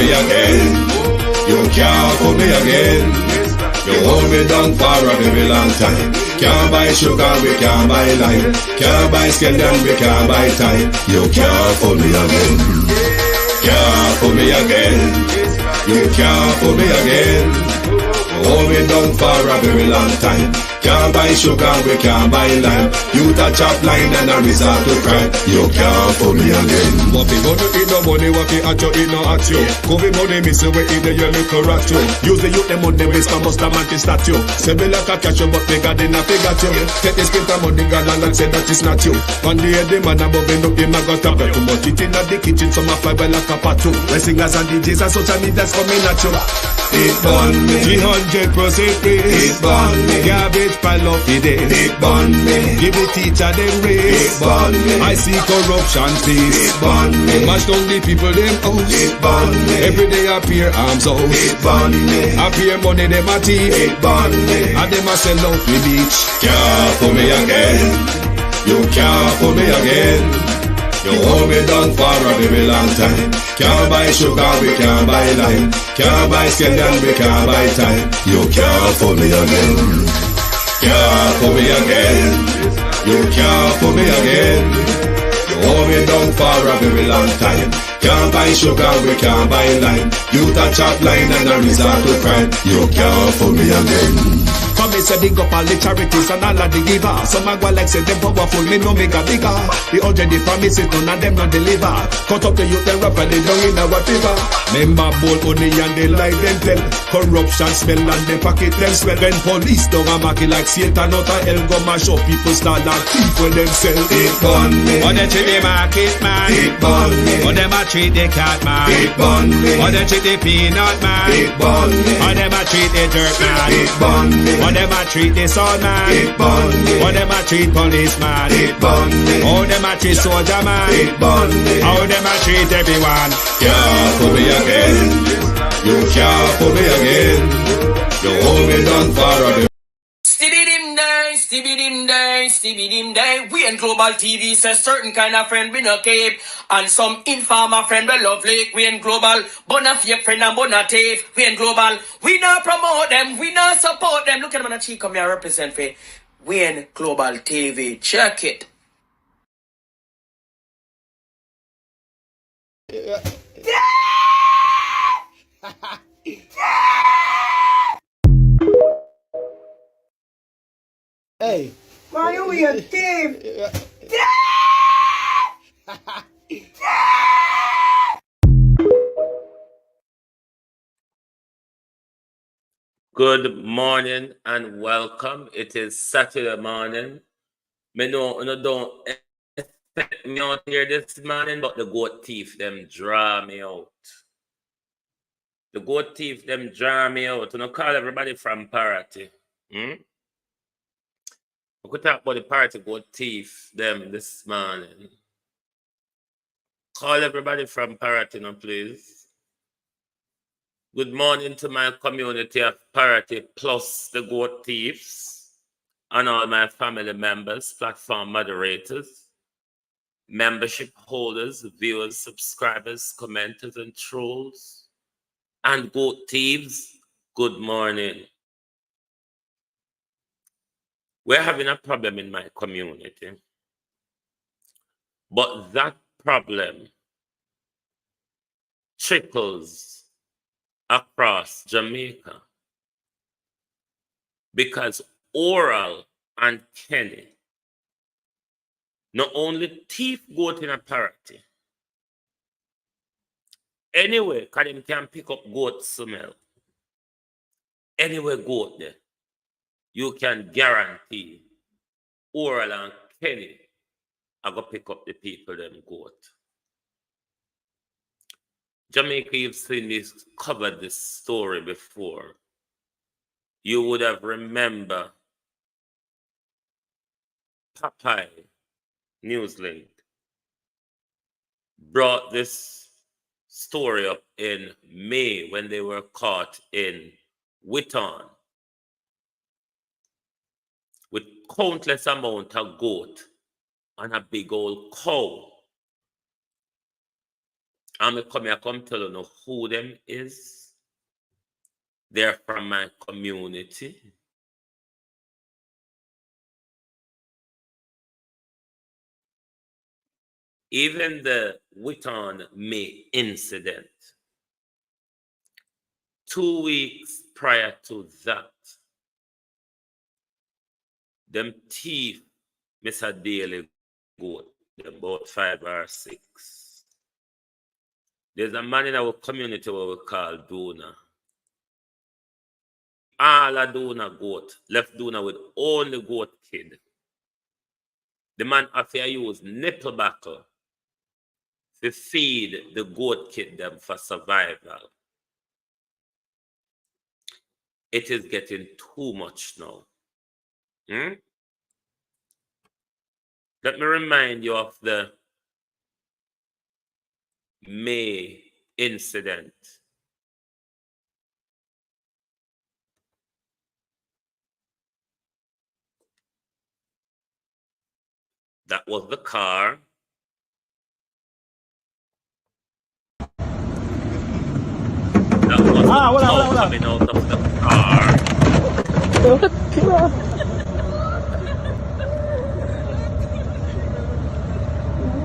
me again. You can't fool me again. You hold me down for a very long time. Can't buy sugar, we can't buy lime. Can't buy scallion, we can't buy time. You can't fool me again. Can't fool me again. You can't fool me again. You hold me down for a very long time. Can't buy sugar, we can't buy lime. You touch up line and a resort to cry. You can't fool me again. What we gonna eat no money, what we at you, eat no at you. COVID money, miss away in the yellow correct you. Use the youth, the money, waste my must have manti statue. Say me like a catch you, but we got in a figure you. Take the skin from money, girl, and say that it's not you. One day the man above end up in my gut up. Too much eating at the kitchen, so my fly well like a patu. The singers and DJs and social media's coming at you. It burn me. 300% raise. It burn me. Garbage pile up the day. It burn me. Give the teacher them raise. It burn me. I see corruption please. It burn me. Mash down the people them house. It burn me. Every day appear arms out. It burn me. Appear money them a thief. It burn me. And them a sell out the beach. Can't fool me again. You can't fool me again. You hold me down for a very long time. Can't buy sugar, we can't buy lime. Can't buy scallion, we can't buy time. You can't fool me again. Can't fool me again. You can't fool me again. You hold me down for a very long time. Can't buy sugar, we can't buy lime. You touch up line and a resort to crime. You can't fool me again. Come me say big up all the charities and all of the givers. Some a go like say them powerful, me no make a bigger. The urgent the promises, none of them not deliver. Cut up the youth, them rap and they down in our fever. Member bold money and they lie them tell. Corruption smell and they pocket them swell. When police don't a market like Satan out of hell, go mash up people start like thief when them sell. It burn me. Or they treat the market man. It burn me. Or them a treat the cat man. It burn me. Or they treat the peanut man. It burn me. Or them a treat the dirt man. It burn me. Or them a treat the sun man. It burn me. Or them a treat policeman. It burn me. Or them a treat soldier man. It burn me. Or them a treat everyone. Can't fool me again. You can't fool me again. You hold me down for a Stevie dim day. We in Global TV says certain kind of friend we no keep. And some informer friend we love like. We in Global, bona fake friend and bona thief. We in Global, we not promote them, we not support them. Look at them on the cheek, come here represent for. We in Global TV, check it. Hey. Mario, we a team. Good morning and welcome. It is Saturday morning. Me know you don't expect me out here this morning, but the goat thief them draw me out. The goat thief them draw me out. You know, call everybody from Parity. We could talk about the Parity goat thief them this morning. Call everybody from Parity now, please. Good morning to my community of Parity plus the goat thieves and all my family members, platform moderators, membership holders, viewers, subscribers, commenters, and trolls, and goat thieves. Good morning. We're having a problem in my community, but that problem trickles across Jamaica because Oral and Kenny not only thief goat in a Parity, anyway, because them can pick up goat smell. Anyway, goat there, you can guarantee Oral and Kenny are going to pick up the people them goat. Jamaica, you've seen this, covered this story before. You would have remember Popeye Newslink brought this story up in May when they were caught in Witton with countless amount of goat and a big old cow. I'm come tell you know who them is. They're from my community. Even the Witton May incident, 2 weeks prior to that, them thief Mr. Daily goat, about 5 or 6. There's a man in our community what we call Duna. All a Duna goat, left Duna with only goat kid. The man after use nipple buckle to feed the goat kid them for survival. It is getting too much now. Let me remind you of the May incident. That was the car. That was the cow coming out of the car.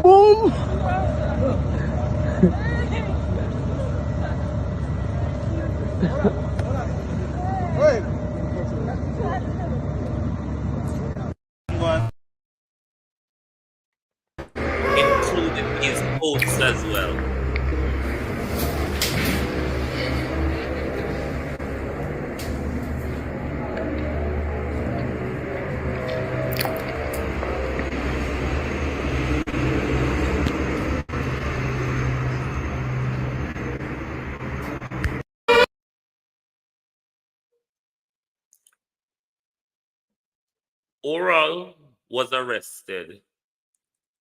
Boom! Including his oats as well. Oral was arrested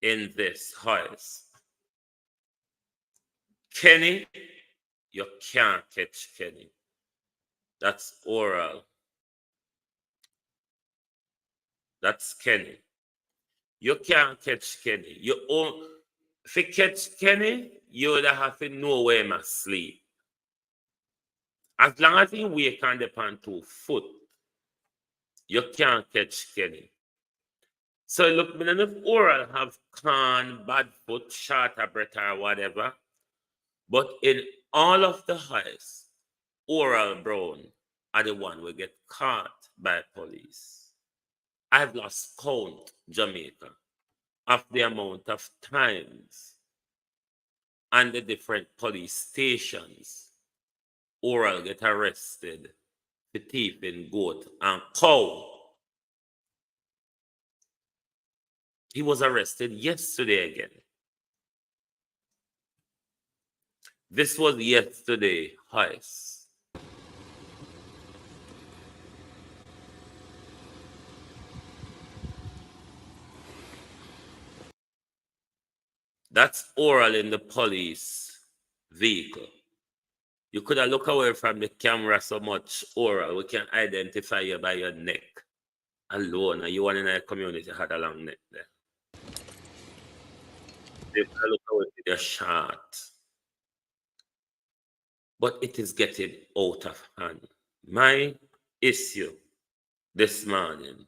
in this house. Kenny, you can't catch Kenny. That's Oral. That's Kenny. You can't catch Kenny. If you catch Kenny, you would have to know where he must sleep. As long as he wake and depend 2 foot, you can't catch Kenny. So look, me if Oral have can, bad foot, shorter breath or whatever. But in all of the highs, Oral Brown are the one will get caught by police. I've lost count, Jamaica, of the amount of times and the different police stations Oral get arrested for thieving goat and cow. He was arrested yesterday again. This was yesterday, heist. That's Oral in the police vehicle. You could have looked away from the camera so much, Oral. We can identify you by your neck alone. And you one in our community had a long neck there. They could look away with your shot. But it is getting out of hand. My issue this morning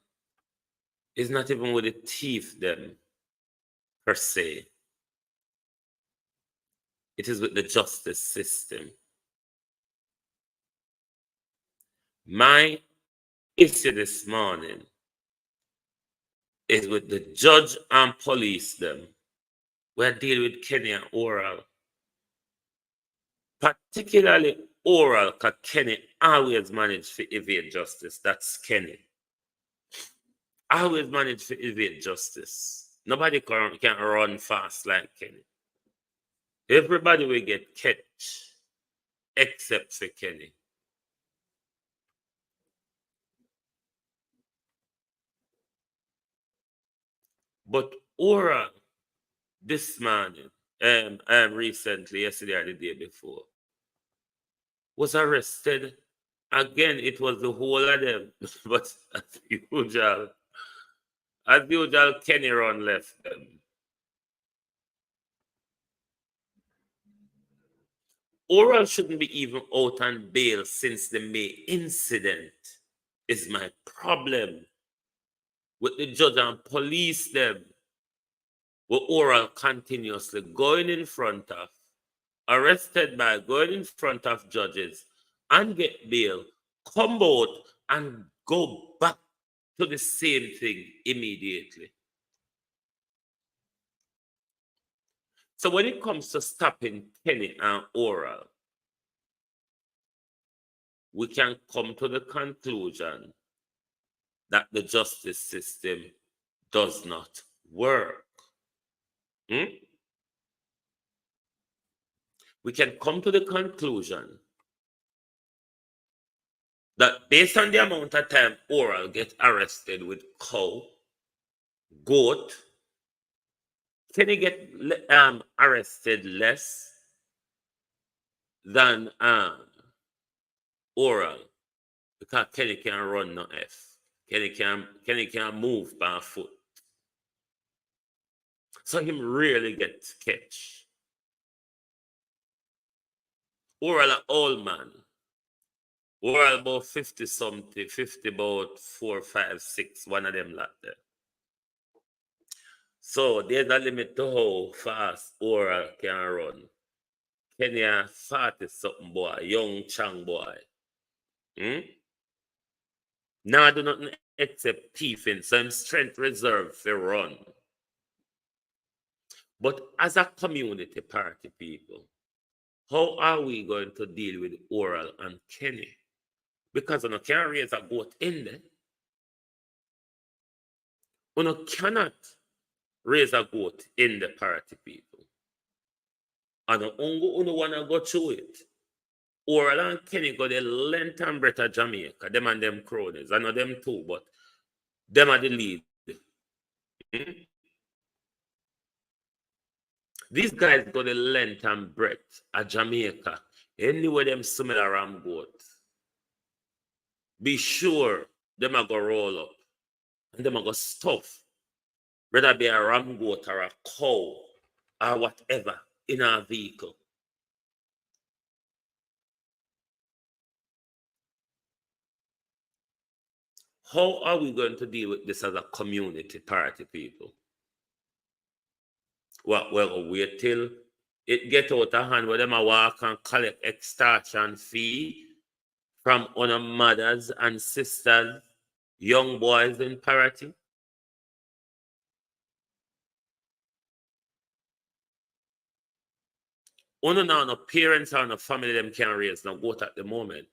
is not even with the thief them per se. It is with the justice system. My issue this morning is with the judge and police them. We're dealing with Kenny and Oral. Particularly Oral, because Kenny always managed to evade justice. That's Kenny. Always managed to evade justice. Nobody can run fast like Kenny. Everybody will get catch, except for Kenny. But Oral, this morning, recently, yesterday or the day before, was arrested. Again, it was the whole of them. But as usual, Kenny run left them. Oral shouldn't be even out on bail since the May incident is my problem with the judge and police them. With Oral continuously going in front of, arrested by, going in front of judges and get bail, come out and go back to the same thing immediately. So when it comes to stopping Kenny and Oral, we can come to the conclusion that the justice system does not work. We can come to the conclusion that based on the amount of time Oral get arrested with cow, goat, Kenny get arrested less than Oral because Kenny can run no F. Kenny can move by foot. So him really get catch. Oral an old man. Oral about 50 something, 50 about 4, 5, 6, one of them like that. So there's a limit to how fast Oral can run. Kenny a 40 something boy, young chang boy. Now do nothing except thieving, so him strength reserve for run. But as a community party people, how are we going to deal with Oral and Kenny? Because you can't raise a goat in there. You cannot raise a goat in the party people. And you want to go through it. Oral and Kenny go the length and breadth of Jamaica, them and them cronies. I know them too, but them are the lead. These guys go the length and breadth of Jamaica. Anywhere them similar ram goat. Be sure them are going to roll up. And them are going to stuff. Whether be a ram goat or a cow or whatever in our vehicle. How are we going to deal with this as a community party, people? Well, wait till it get out of hand where them a walk and collect extortion fee from other mothers and sisters, young boys in party. Only now no parents or no family them can raise no goat at the moment.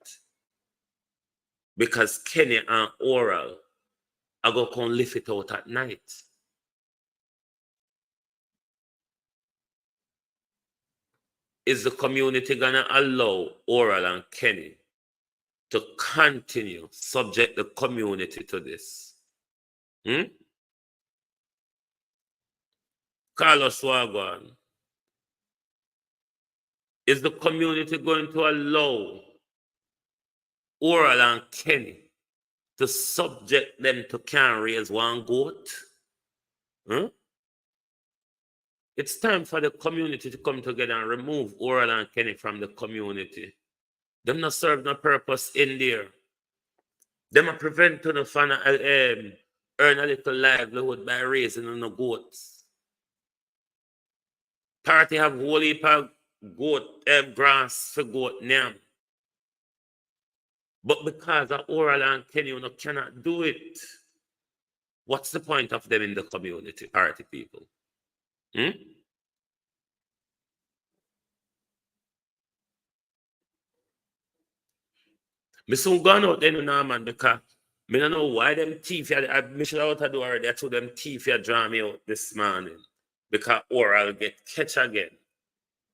Because Kenny and Oral are going to come lift it out at night. Is the community going to allow Oral and Kenny to continue subject the community to this? Carlos Wagwan, is the community going to allow Oral and Kenny to subject them to can't raise one goat? It's time for the community to come together and remove Oral and Kenny from the community. Them not serve no purpose in there. Them are prevent you from earn a little livelihood by raising no goats. Party have whole heap of goat grass for goat name. But because of Oral and Kenny, you cannot do it. What's the point of them in the community, party people? Me soon gone out then now, man, because I don't know why them thief I should out to do already. I told them thief draw me out this morning. Because Oral get catch again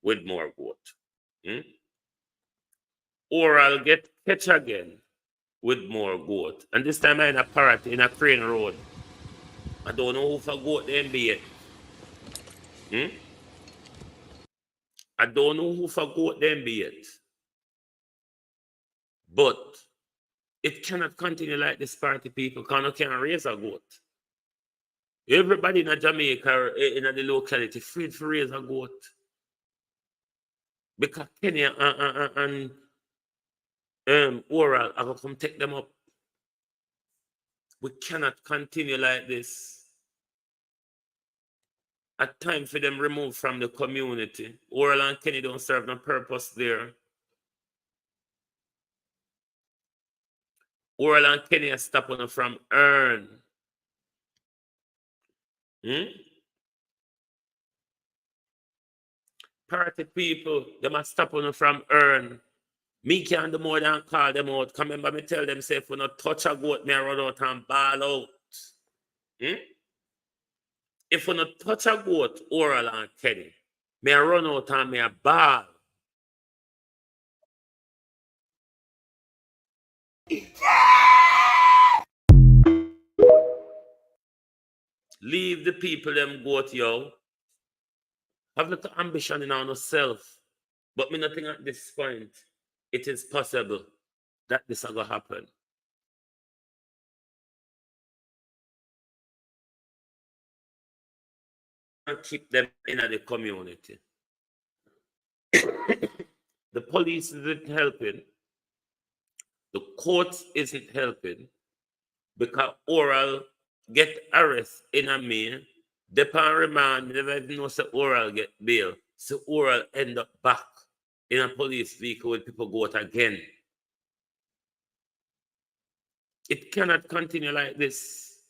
with more goat. Oral get catch again with more goat. And this time I in a parrot in a Crane Road. I don't know who for goat them be yet. I don't know who for goat them be yet. But it cannot continue like this, party people, because you can't raise a goat. Everybody in Jamaica, in the locality, free to raise a goat. Because Kenya and Oral are going to come take them up. We cannot continue like this. At time for them removed from the community. Oral and Kenny don't serve no purpose there. Oral and Kenny are stopping from earn. Party people, they must stop from earn. Me can't do more than call them out. Come remember me tell them, say, if you not touch a goat, me run out and ball out. If you not touch a goat, Oral and Kenny, me run out and me ball. Leave the people them goat, yo. Have little ambition in ourselves. But me nothing at this point. It is possible that this will happen. And keep them in the community. The police isn't helping. The court isn't helping. Because Oral get arrest in a me. Depend remand, never even know say Oral get bail. So Oral end up back in a police vehicle when people go out again. It cannot continue like this.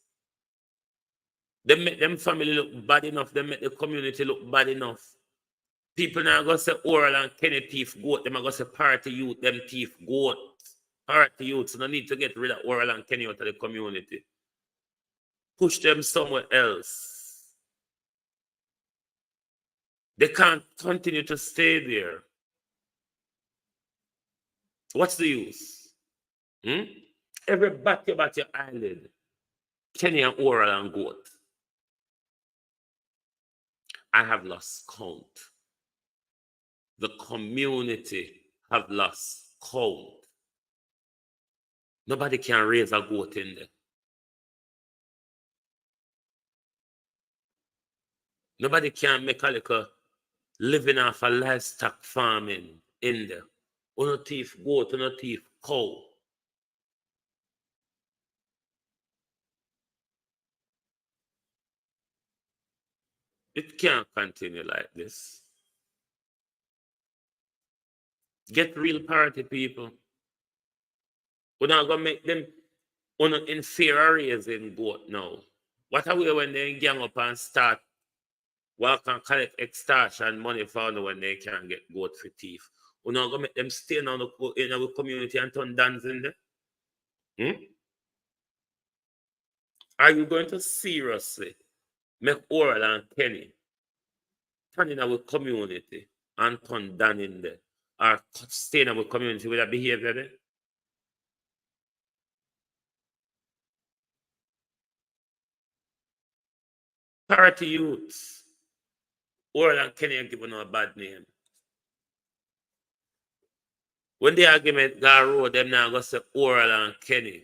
They make them family look bad enough. They make the community look bad enough. People now go say Oral and Kenny thief goat. Them are going to say party youth, them thief goat. Party youth. So no need to get rid of Oral and Kenny out of the community. Push them somewhere else. They can't continue to stay there. What's the use? Every bat your eyelid. Kenny and Oral and goat. I have lost count. The community have lost count. Nobody can raise a goat in there. Nobody can make a little living off a livestock farming in there. Uno thief goat, uno thief cow. It can't continue like this. Get real party people. We're not going to make them inferior in goat now. What are we when they gang up and start walk and collect extortion money for when they can't get goat for thief? We're not going to make them stay in our community and turn dance in there? Are you going to seriously make Oral and Kenny turn in our community and turn down in there? Or stay in our community with a behavior there? Party youths. Oral and Kenny are giving a bad name. When the argument go road, them now go say Oral and Kenny.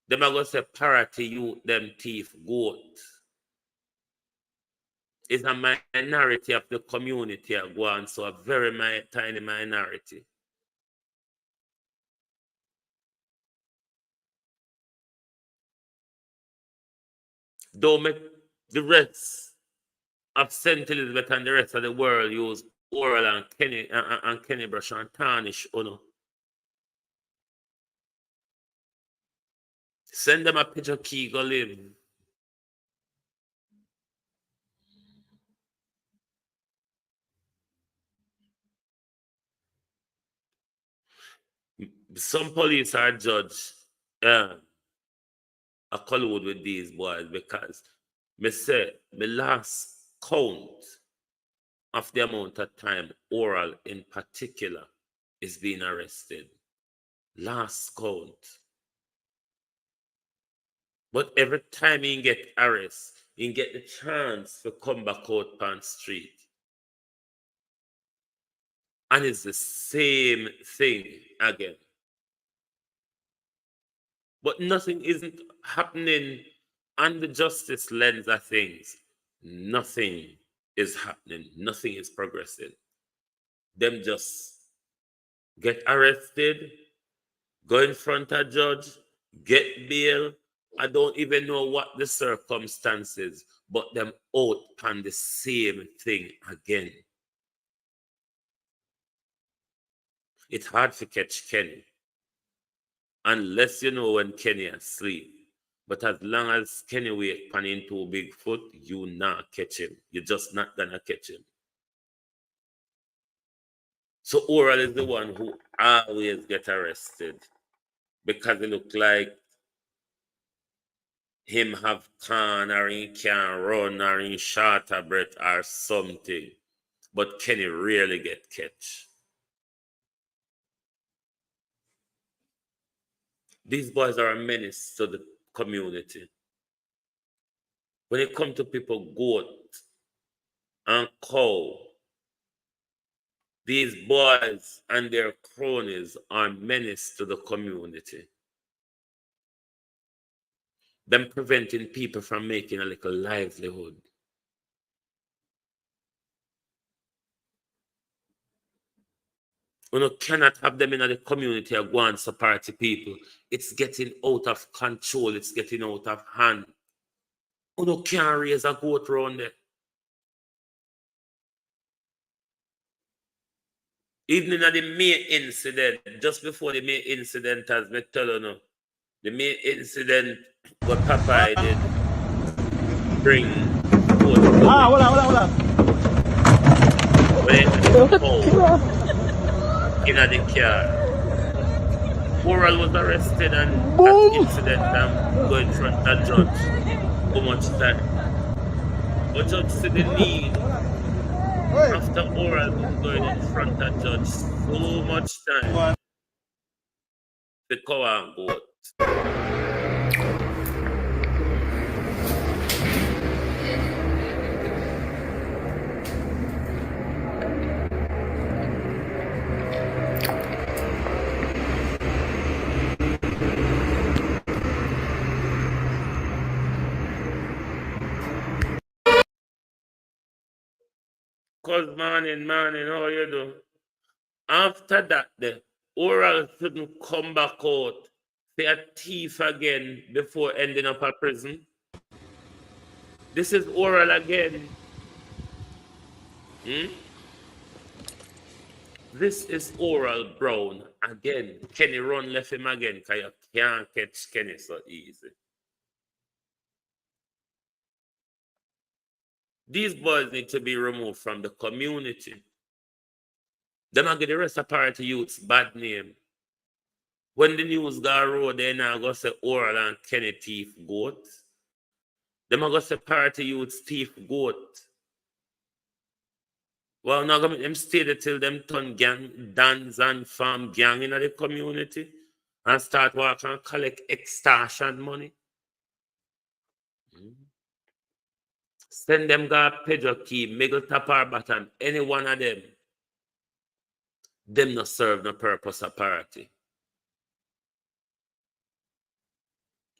Them are going to say party youth, them thief goat. It's a minority of the community are going, so a very tiny minority. Don't make the rest of St. Elizabeth and the rest of the world use Oral and Kenny brush and tarnish, Send them a picture key, go live. Some police are judged a collude with these boys because me say the last count of the amount of time Oral in particular is being arrested. Last count. But every time he get arrested, he get the chance to come back out on street. And it's the same thing again. But nothing isn't happening on the justice lens of things. Nothing is happening. Nothing is progressing. them just get arrested, go in front of judge, get bail. I don't even know what the circumstances, but them out on the same thing again. It's hard to catch Kenny unless you know when Kenny is asleep. But as long as Kenny wake pan into Bigfoot, you not catch him. You're just not gonna catch him. So Oral is the one who always get arrested because it look like him have can or he can run or he short a breath or something. But Kenny rarely get catch. These boys are a menace to the community. When it comes to people, goat and cow, these boys and their cronies are menace to the community. Them preventing people from making a little livelihood. You cannot have them in the community or go and support the people. It's getting out of control. It's getting out of hand. You can't raise a goat around there. Even in the main incident, just before the main incident, as me tell you, the main incident where Popeye did bring goat. Hola. When in the car. Oral was arrested and that incident go in front of judge. How much time? But judge said the need after Oral going in front of judge so much time to cover and goat. Cause morning, how you do? After that, the Oral shouldn't come back out, say a thief again before ending up at prison. This is Oral again. This is Oral Brown again. Kenny run left him again because you can't catch Kenny so easy. These boys need to be removed from the community. Them are get the rest of party youths bad name. When the news got road, they now go say Oral and Kenny thief goat. Them are go say party youths thief goat. Well, now them stay there till them turn gang, dance and farm gang in the community and start working and collect extortion money. Send them got Pedro Key, Miguel Tapar Button, any one of them. Them not serve no purpose of party.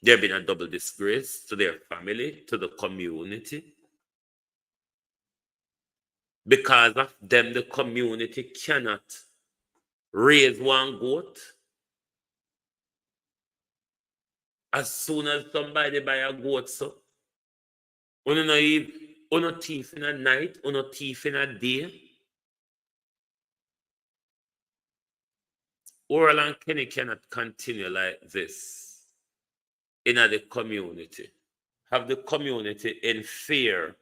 They've been a double disgrace to their family, to the community. Because of them, the community cannot raise one goat. As soon as somebody buy a goat, so uno thief in a night, uno thief in a day. Oral and Kenny cannot continue like this in the community. Have the community in fear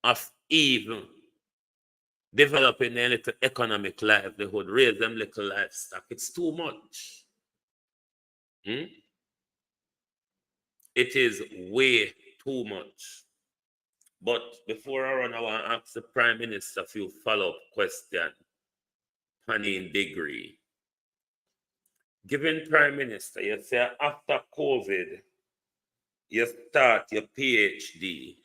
of even developing their little economic livelihood, raise them little livestock. It's too much. It is way too much. But before I run, I want to ask the Prime Minister a few follow-up questions. Panning degree. Given Prime Minister, you say after COVID, you start your PhD.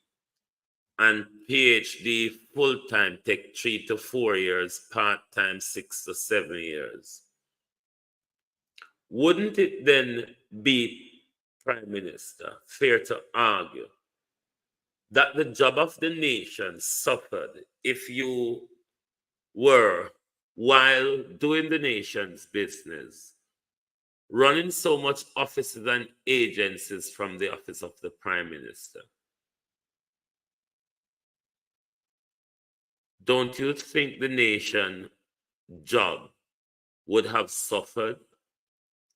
And PhD full-time take 3 to 4 years, part-time 6 to 7 years. Wouldn't it then be, Prime Minister, fair to argue that the job of the nation suffered if you were while doing the nation's business, running so much offices and agencies from the office of the Prime Minister. Don't you think the nation job would have suffered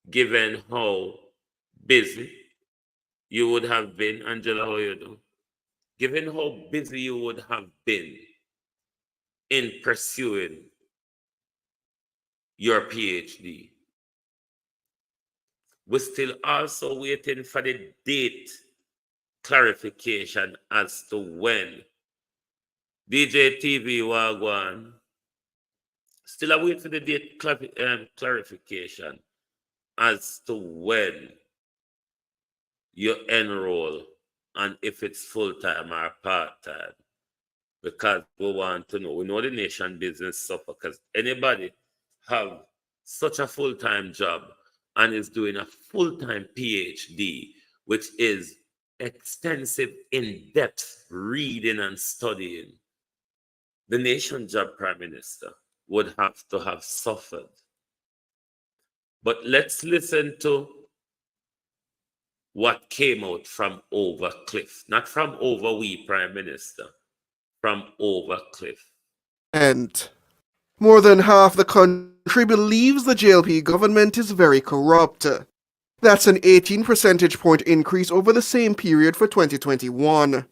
given how busy you would have been, Angela, how you do? Given how busy you would have been in pursuing your PhD. We're still also waiting for the date clarification as to when DJ TV Wagwan. Still I wait for the date clarification as to when you enroll and if it's full-time or part-time. Because we want to know. We know the nation business suffer because anybody have such a full-time job and is doing a full-time PhD, which is extensive, in-depth reading and studying. The nation job prime minister would have to have suffered. But let's listen to what came out from Overcliffe, not from over we prime minister, from Overcliffe. And more than half the country believes the JLP government is very corrupt. That's an 18 percentage point increase over the same period for 2021.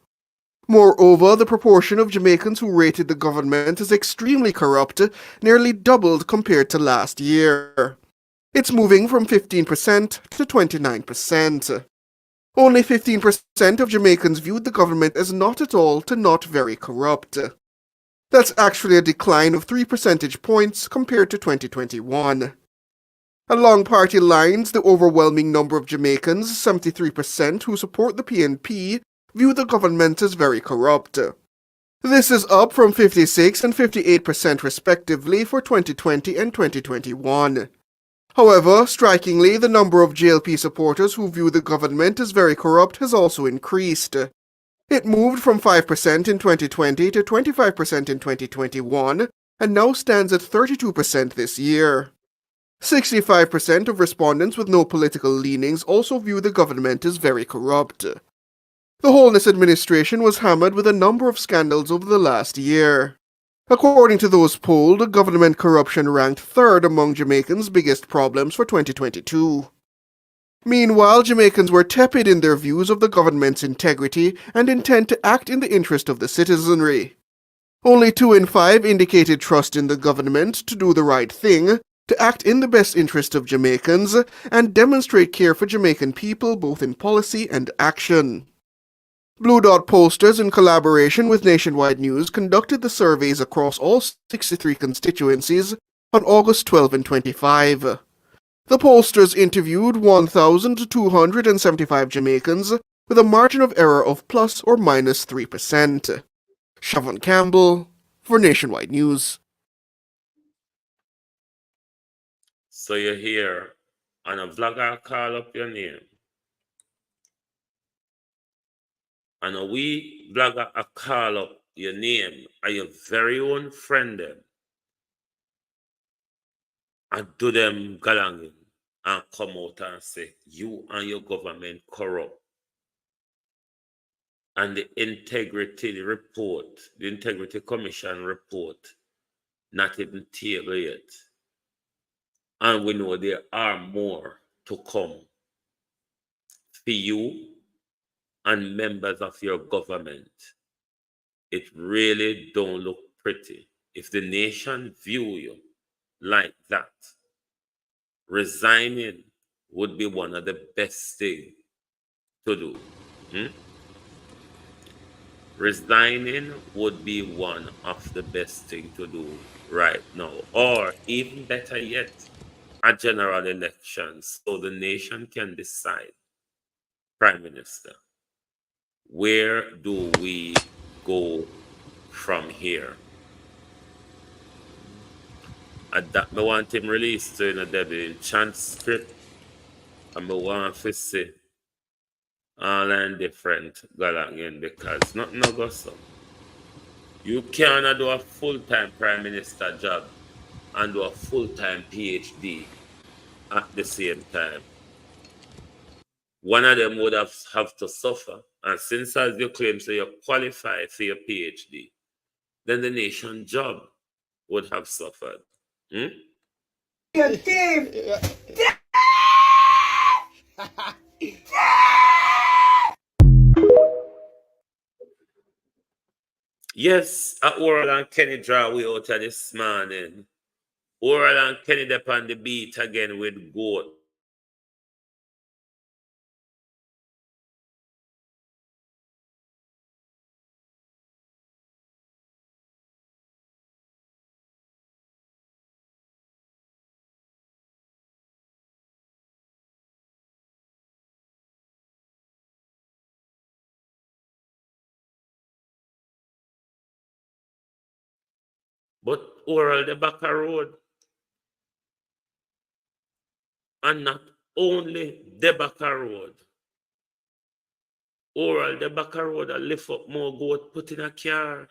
Moreover, the proportion of Jamaicans who rated the government as extremely corrupt nearly doubled compared to last year. It's moving from 15% to 29%. Only 15% of Jamaicans viewed the government as not at all to not very corrupt. That's actually a decline of 3 percentage points compared to 2021. Along party lines, the overwhelming number of Jamaicans, 73% who support the PNP, view the government as very corrupt. This is up from 56 and 58% respectively for 2020 and 2021. However, strikingly, the number of JLP supporters who view the government as very corrupt has also increased. It moved from 5% in 2020 to 25% in 2021, and now stands at 32% this year. 65% of respondents with no political leanings also view the government as very corrupt. The Holness administration was hammered with a number of scandals over the last year. According to those polled, government corruption ranked third among Jamaicans' biggest problems for 2022. Meanwhile, Jamaicans were tepid in their views of the government's integrity and intent to act in the interest of the citizenry. Only 2 in 5 indicated trust in the government to do the right thing, to act in the best interest of Jamaicans, and demonstrate care for Jamaican people both in policy and action. Blue Dot Posters, in collaboration with Nationwide News, conducted the surveys across all 63 constituencies on August 12 and 25. The pollsters interviewed 1,275 Jamaicans with a margin of error of plus or minus 3%. Siobhan Campbell for Nationwide News. So you're here and a vlogger call up your name. And a wee vlogger a call up your name and your very own friend them and do them galangin and come out and say you and your government corrupt. And the integrity report, the integrity commission report, not even table yet. And we know there are more to come for you and members of your government. It really don't look pretty. If the nation view you like that, resigning would be one of the best things to do. Resigning would be one of the best things to do right now. Or even better yet, a general election so the nation can decide, Prime Minister, where do we go from here? And that me want him released to the transcript, and me want to see all and different galangin because nothing go so. You cannot do a full-time Prime Minister job and do a full-time PhD at the same time. One of them would have to suffer. And since as you claim so you qualify for your PhD, then the nation job would have suffered. You thief! Yes, Oral and Kenny draw we out of this morning. Oral and Kenny up on the beat again with goat. But Oral the back a road. And not only the back a road. Oral the back a road and lift up more goat put in a car.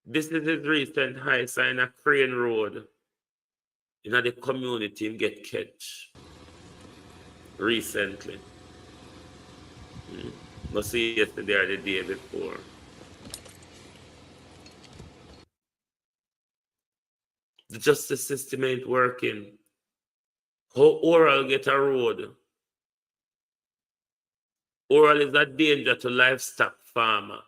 This is his recent high sign a Crane Road. In the community him get catch recently. No see yesterday or the day before. The justice system ain't working. How Oral get a road? Oral is a danger to livestock farmer.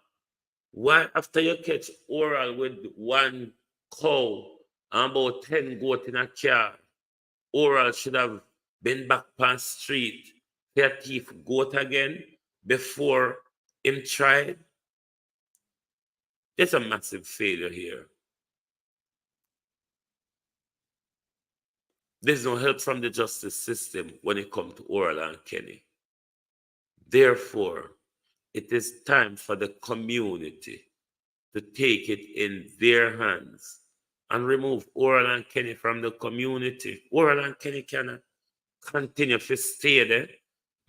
Why after you catch Oral with one cow and about 10 goat in a car, Oral should have been back on street for a thief goat again before him tried? There's a massive failure here. There's no help from the justice system when it comes to Oral and Kenny. Therefore, it is time for the community to take it in their hands and remove Oral and Kenny from the community. Oral and Kenny cannot continue to stay there.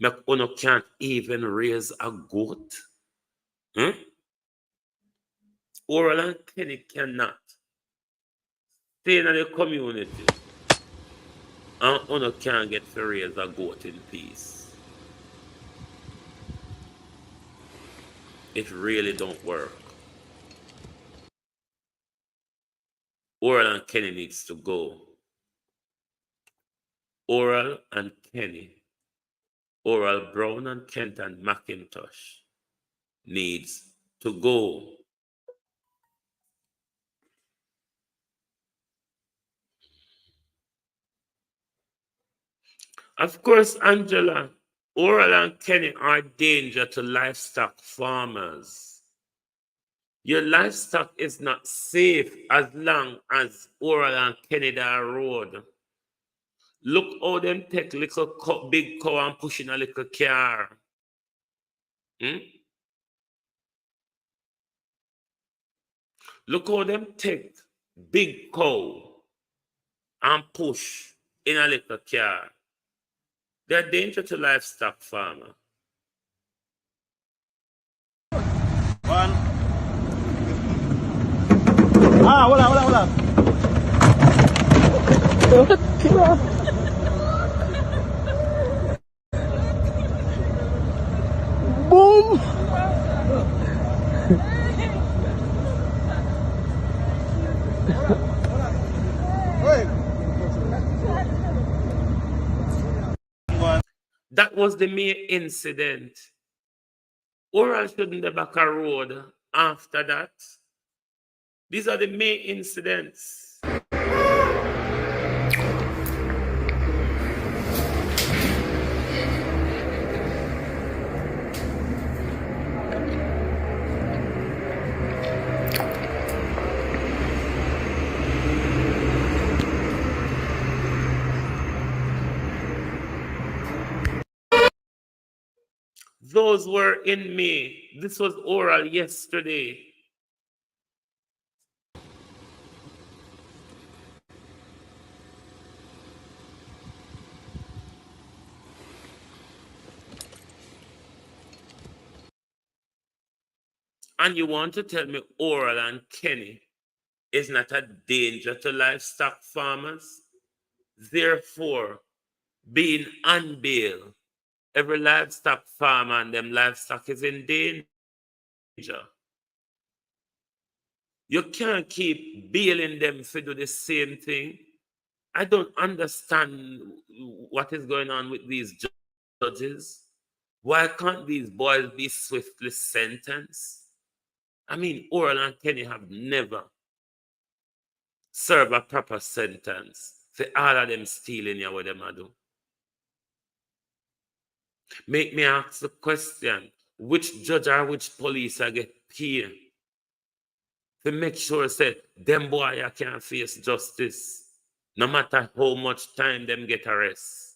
Make Uno can't even raise a goat. Oral and Kenny cannot stay in the community. And Uno can't get to raise a goat in peace. It really don't work. Oral and Kenny needs to go. Oral and Kenny. Oral Brown and Kent and McIntosh needs to go. Of course, Angela, Oral and Kenny are danger to livestock farmers. Your livestock is not safe as long as Oral and Kenny are road. Look how them take little big cow and push in a little car. Look how them take big cow and push in a little car. They're danger to livestock farmer. One. Hold on. Boom! That was the main incident. Oral shouldn't have back a road after that. These are the main incidents. Those were in May. This was Oral yesterday. And you want to tell me Oral and Kenny is not a danger to livestock farmers? Therefore, being on bail, every livestock farmer and them livestock is in danger. You can't keep bailing them to do the same thing. I don't understand what is going on with these judges. Why can't these boys be swiftly sentenced? I mean, Oral and Kenny have never served a proper sentence for all of them stealing you what them a do. Make me ask the question, which judge or which police I get paid to make sure say them boy I can't face justice, no matter how much time them get arrest.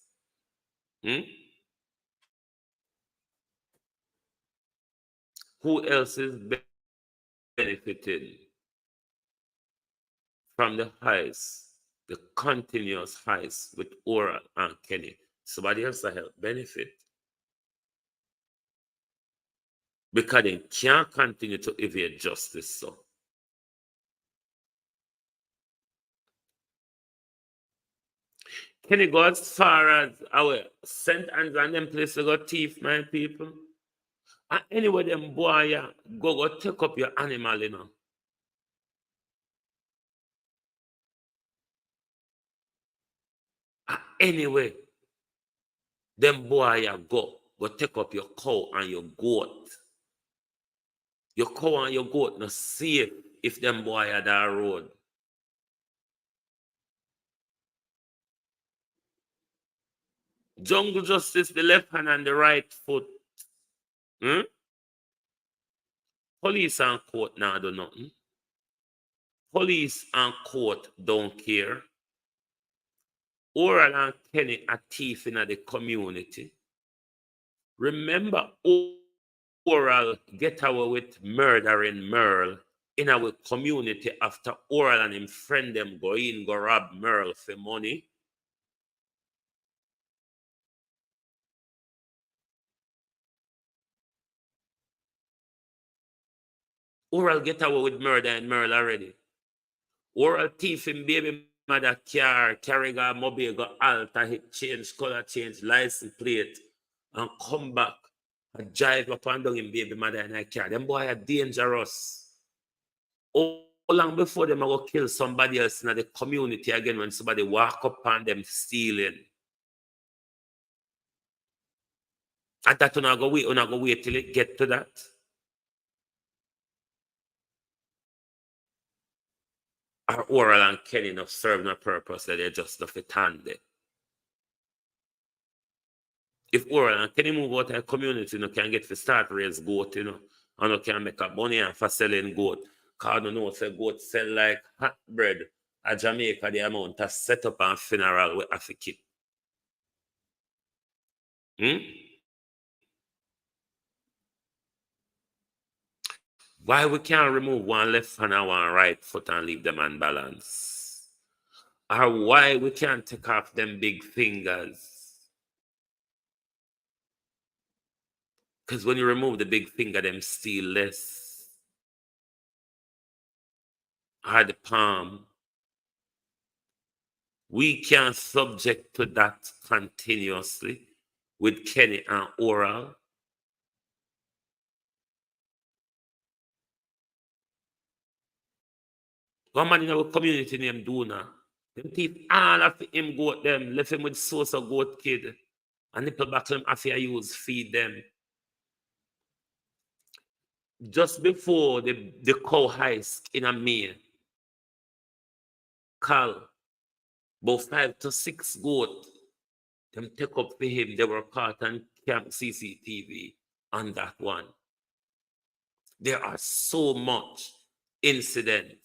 Who else is benefiting from the heist, the continuous heist with Oral and Kenny? Somebody else to help benefit. Because they can't continue to evade justice. So can you go as far as our St. Andrew and them place to go thief, my people? And anyway, them boy, go take up your animal, you know. And anyway, them boy, go take up your cow and your goat. Your cow and your goat not safe if them boy are that road. Jungle justice, the left hand and the right foot. Police and court now do nothing. Police and court don't care. Oral and Kenny are thief in the community. Remember, Oral get away with murdering Merle in our community after Oral and him friend them go rob Merle for money. Oral get away with murder and Merle already. Oral thief him baby mother car, carry a mobile, go alter, hit change, color change, license plate, and come back and drive up and down him baby mother in a car. Them boy are dangerous. How long before them go kill somebody else in the community again when somebody walk up on them stealing? And that you not go wait till it get to that. Our Oral and Kenny not serve no purpose that they're just the fit handed. If Oral and Kenny move out of the community, you know, can get to start raise goat, you know, and you can make a money and for selling goat. Because you know, if goat sell like hot bread at Jamaica, the amount of set up and funeral we have to keep. Why we can't remove one left hand and one right foot and leave them unbalanced? Or why we can't take off them big fingers? Because when you remove the big finger, them still less. Or the palm. We can subject to that continuously with Kenny and Oral. One man in our community named Duna. Them thief all of him goat them, left him with source of goat kid. And nipple back to him after use feed them. Just before the cow heist in a May, Carl, about 5 to 6 goat, them take up for him. They were caught on camp CCTV on that one. There are so much incident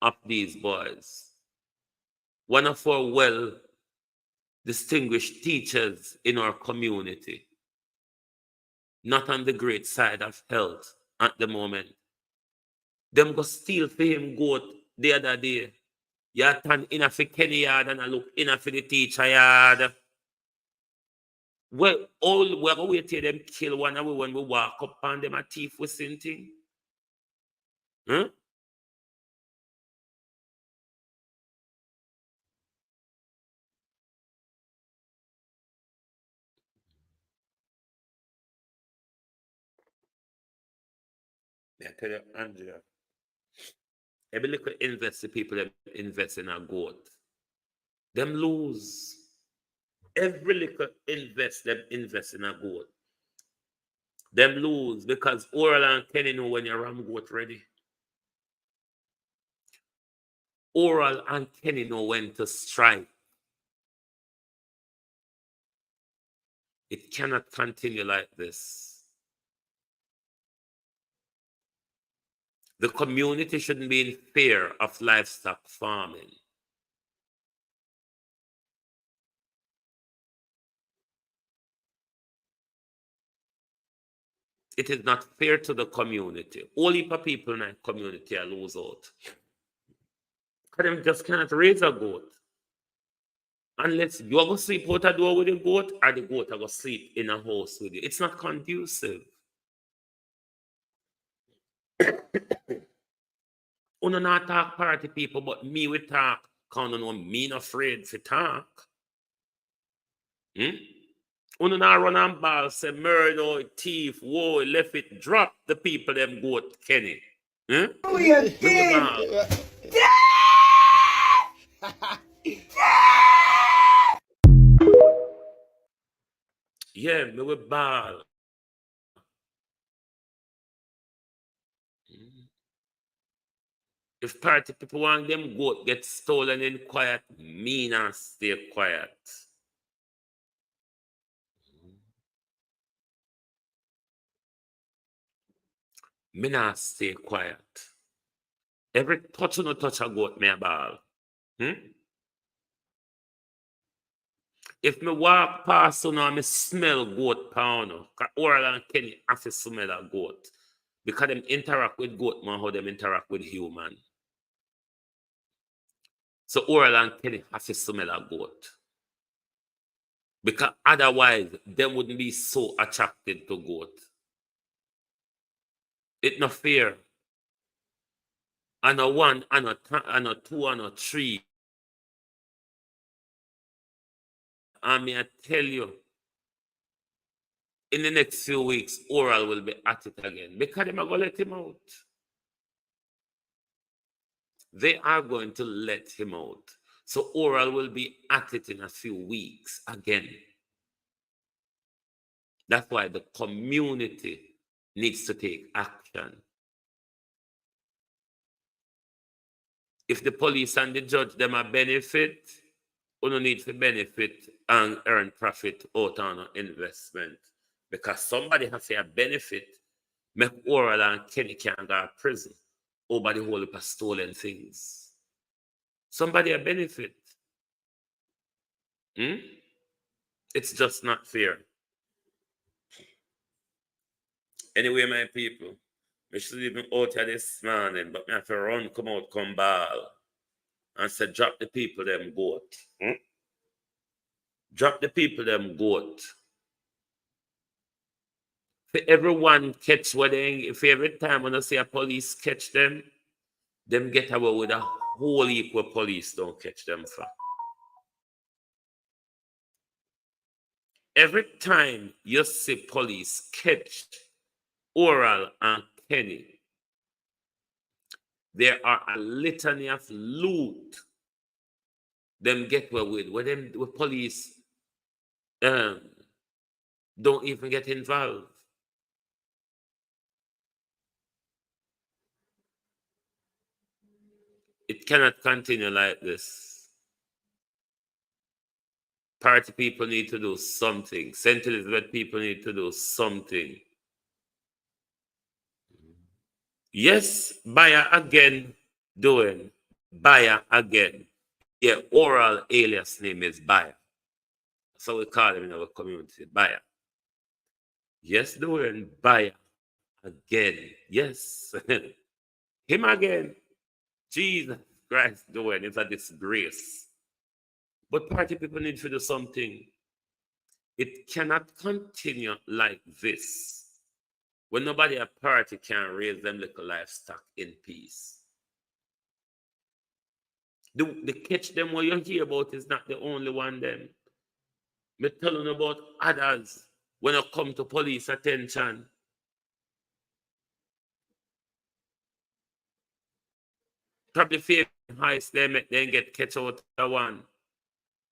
of these boys. One of our well-distinguished teachers in our community, not on the great side of health at the moment, them go steal for him goat the other day. You turn in for Kenny yard and I look in for the teacher yard. Well, all we're going to wait till them kill one of we when we walk up on them a thief with something. Huh? I tell you, Andrea, every little invest the people that invest in a goat, them lose. Every little invest in a goat, them lose because Oral and Kenny know when your ram goat ready. Oral and Kenny know when to strike. It cannot continue like this. The community shouldn't be in fear of livestock farming. It is not fair to the community. All heap of people in the community are lose out. Because them just cannot raise a goat. Unless you are going to sleep out a door with the goat, or the goat are going to sleep in a house with you. It's not conducive. Uno not talk party people, but me we talk. Because you know me not afraid to talk. Uno not run and ball, say murder, thief, whoa, left it, drop the people them goat Kenny. We are Me we thief. ball. Yeah, me we ball. If party people want them goat get stolen in quiet, me not stay quiet. Me not stay quiet. Every touch no touch a goat me a ball. If me walk past you now, me smell goat pound. Because Oral and Kenny have to smell a goat. Because them interact with goat man how them interact with human. So Oral and Kenny have to smell a goat. Because otherwise, them wouldn't be so attracted to goat. It's not fair. And a one, and a two, and a three. And me I tell you, in the next few weeks, Oral will be at it again. Because they're going to let him out. They are going to let him out. So Oral will be at it in a few weeks again. That's why the community needs to take action. If the police and the judge them a benefit, we don't need to benefit and earn profit out on an investment. Because somebody has to benefit, make Oral and Kenny can go to prison over the whole heap of stolen things. Somebody a benefit. It's just not fair. Anyway, my people, we should even out here this morning, but me have to run, come out, come ball. And say, drop the people them goat. Drop the people them goat. For everyone catch what they, if every time when I see a police catch them get away with a whole heap where police don't catch them for. Every time you see police catch Oral and Kenny, there are a litany of loot them get away with, where them where police don't even get involved. It cannot continue like this. Party people need to do something. St. Elizabeth people need to do something. Yes, buyer again doing. Buyer again. Yeah, Oral alias name is Buyer. So we call him in our community, Buyer. Yes, doing Buyer again. Yes. Him again. Jesus Christ doing. It's a disgrace. But party people need to do something. It cannot continue like this. when nobody at party can raise them little livestock in peace. The catch them what you hear about is not the only one them. Me telling about others when I come to police attention. Probably fear heist them then get catch out of one.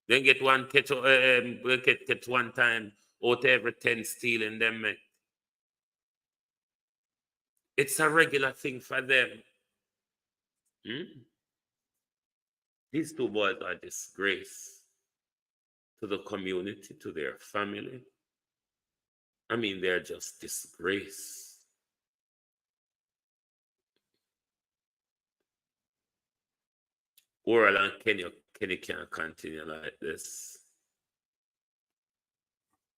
Then get one catch catch one time out every 10 stealing them. Mate. It's a regular thing for them. These two boys are a disgrace to the community, to their family. I mean, they're just disgrace. Oral and Kenny can't continue like this.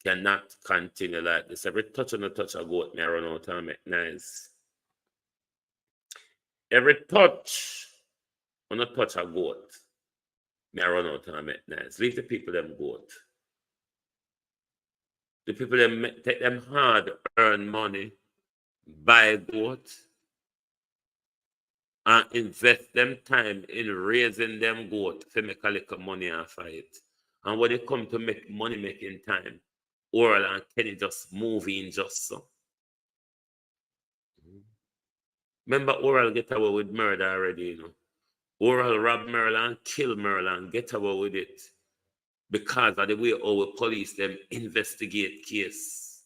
Cannot continue like this. Every touch on a touch a goat may run out and make nice. Every touch on a touch a goat may run out and make nice. Leave the people them goat. The people them take them hard earn money, buy goat, and invest them time in raising them goat to make a little money off of it. And when they come to make money making time, Oral and Kenny just move in just so. Remember, Oral get away with murder already, you know. Oral rob Merlin, kill Merlin, get away with it. Because of the way our police them investigate case.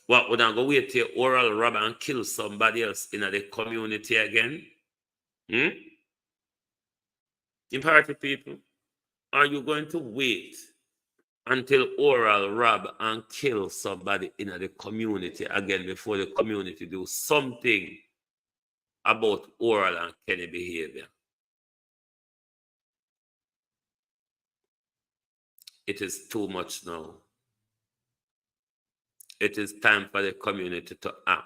What would I go wait till Oral rob and kill somebody else in the community again? Imperative people, are you going to wait until Oral rob and kill somebody in the community again before the community do something about Oral and Kenny behavior? It is too much now. It is time for the community to act.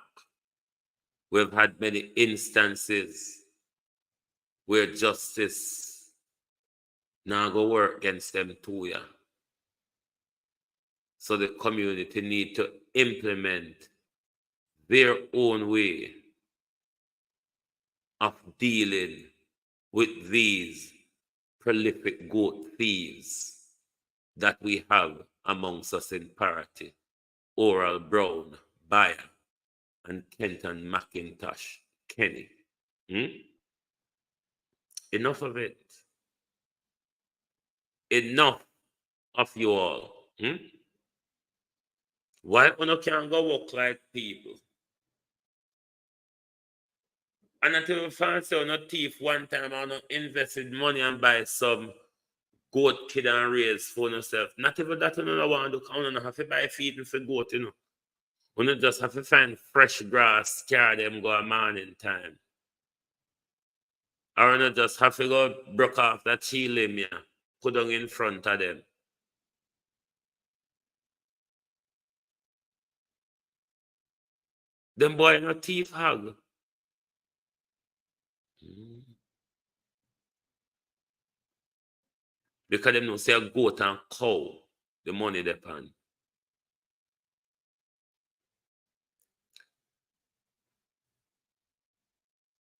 We've had many instances where justice now go work against them too, yeah. So the community need to implement their own way of dealing with these prolific goat thieves that we have amongst us in parity. Oral Brown, Bayer, and Kenton McIntosh, Kenny. Enough of it. Enough of you all. Why you can't go walk like people? And until we fancy on a thief one time, I not invested money and buy some goat kid and raise for yourself. Not even that, you don't want to do. I don't have to buy feeding for goat, you know. You just have to find fresh grass, carry them go a morning time. Or you just have to go broke off that tree limb, yeah, put them in front of them. Them boy no thief hog. Because them no say a goat and cow, the money depend.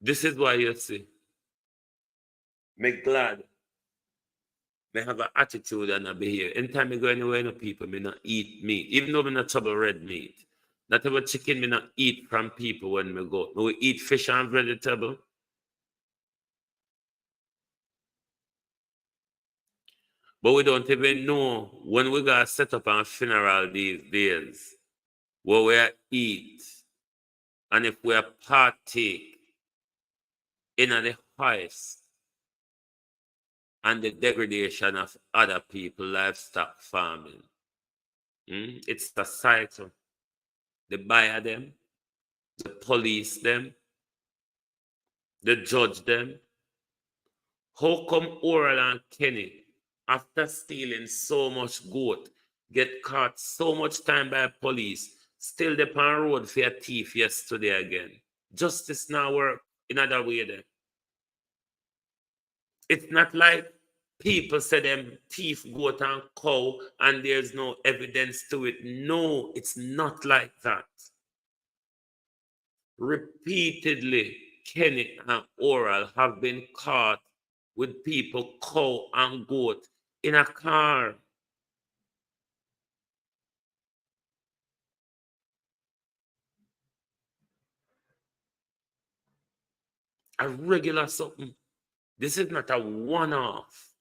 This is why you see. Me glad. Me have an attitude and a behavior. Anytime I go anywhere, no people, me not eat meat. Even though me not trouble red meat. Not even chicken, me not eat from people when me go. Me eat fish and vegetable. But we don't even know when we got set up a funeral these days, what we eat, and if we partake in the heist and the degradation of other people, livestock farming. It's the cycle. The buyer them, the police them, the judge them. How come Oral and Kenny, after stealing so much goat, get caught so much time by police, still the pan road for a thief yesterday again? Justice now work in other way there. It's not like People say them thief goat and cow and there's no evidence to it. No, it's not like that. Repeatedly, Kenny and Oral have been caught with people, cow and goat, in a car. A regular something. This is not a one-off.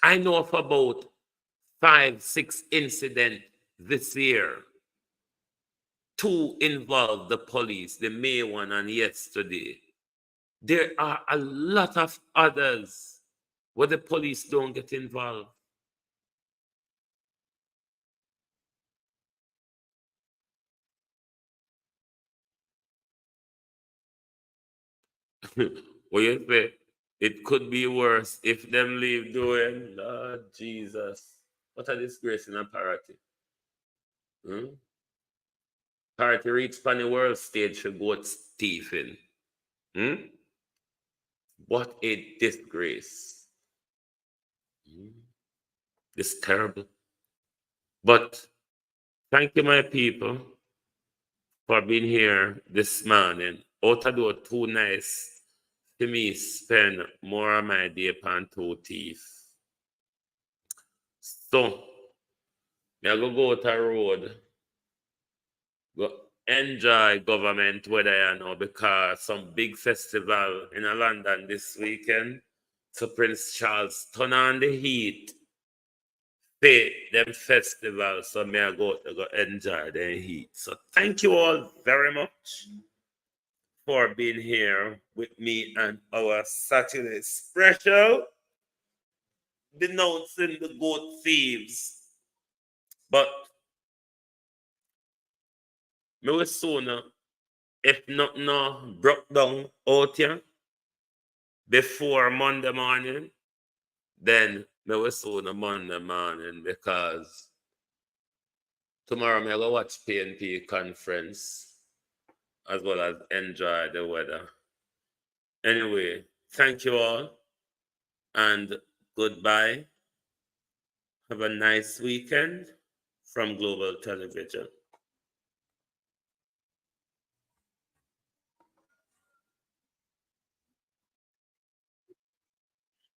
I know of about 5-6 incidents this year. 2 involved the police, the May one and yesterday. There are a lot of others where the police don't get involved. What you say? It could be worse if them leave doing. Lord Jesus. What a disgrace in a party. Hmm? Party reach on the world stage for goat thieving. Hmm? What a disgrace. It's terrible. But thank you, my people, for being here this morning. Out of door too nice to me spend more of my day upon 2 teeth. So, I go out the road, go enjoy government weather, you know, because some big festival in London this weekend. So Prince Charles turn on the heat, pay them festival, so me I go to go enjoy the heat. So thank you all very much for being here with me and our Saturday special, denouncing the goat thieves. But me will soon, if not no broke down out here before Monday morning, then me will soon Monday morning because tomorrow me I go watch PNP conference as well as enjoy the weather. Anyway, thank you all and goodbye. Have a nice weekend from Global Television.